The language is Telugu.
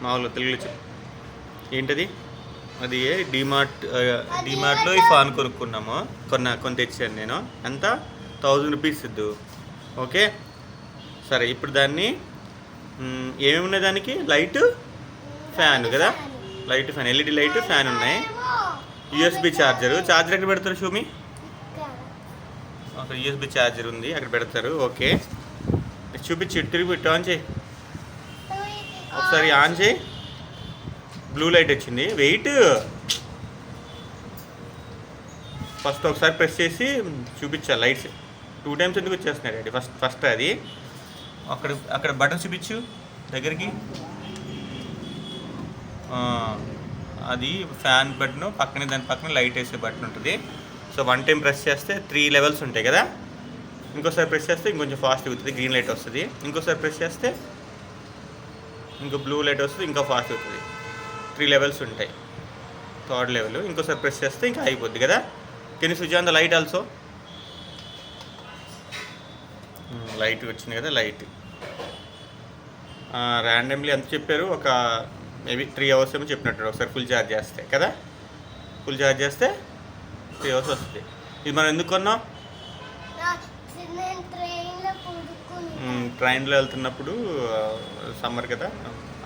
మామూలుగా తెలుగులో చెప్పు. ఏంటది? అది డీమార్ట్లో ఈ ఫాన్ కొనుక్కున్నాము. కొన్ని తెచ్చాను నేను. ఎంత? 1000 రూపీస్ ఇద్దు. ఓకే సరే. ఇప్పుడు దాన్ని ఏమేమి ఉన్నాయి దానికి? లైట్, ఫ్యాన్ కదా. Light, fan, LED light, fan ఉన్నాయి. యూఎస్బి ఛార్జర్ ఎక్కడ పెడతారు షూమి? అక్కడ యూఎస్బి ఛార్జర్ ఉంది, అక్కడ పెడతారు. ఓకే చూపించి తిరిగి పెట్టి ఆన్ చేయి. ఒకసారి ఆన్ చేయి. బ్లూ లైట్ వచ్చింది. వెయిట్ ఫస్ట్ ఒకసారి ప్రెస్ చేసి చూపించాలి లైట్స్. 2 టైమ్స్ ఎందుకు వచ్చేస్తున్నాయి డాడీ? ఫస్ట్ అది అక్కడ బటన్ చూపించు దగ్గరికి. అది ఫ్యాన్ బటన్ పక్కనే, దాని పక్కన లైట్ వేసే బటన్ ఉంటుంది. సో 1 టైం ప్రెస్ చేస్తే 3 లెవెల్స్ ఉంటాయి కదా. ఇంకోసారి ప్రెస్ చేస్తే ఇంకొంచెం ఫాస్ట్ అవుతుంది, గ్రీన్ లైట్ వస్తుంది. ఇంకోసారి ప్రెస్ చేస్తే ఇంకో బ్లూ లైట్ వస్తుంది, ఇంకా ఫాస్ట్ అవుతుంది. 3 లెవెల్స్ ఉంటాయి. 3rd level. ఇంకోసారి ప్రెస్ చేస్తే ఇంకా అయిపోద్ది కదా. Can switch on the light also. Light వచ్చింది కదా. లైట్ ర్యాండమ్లీ ఎంత చెప్పారు? ఒక మేబీ 3 అవర్స్ ఏమో చెప్పినట్టు. ఒకసారి ఫుల్ ఛార్జ్ చేస్తే కదా. ఫుల్ ఛార్జ్ చేస్తే 3 అవర్స్ వస్తుంది. ఇది మనం ఎందుకు కొన్నాం? ట్రైన్లో వెళ్తున్నప్పుడు, సమ్మర్ కదా,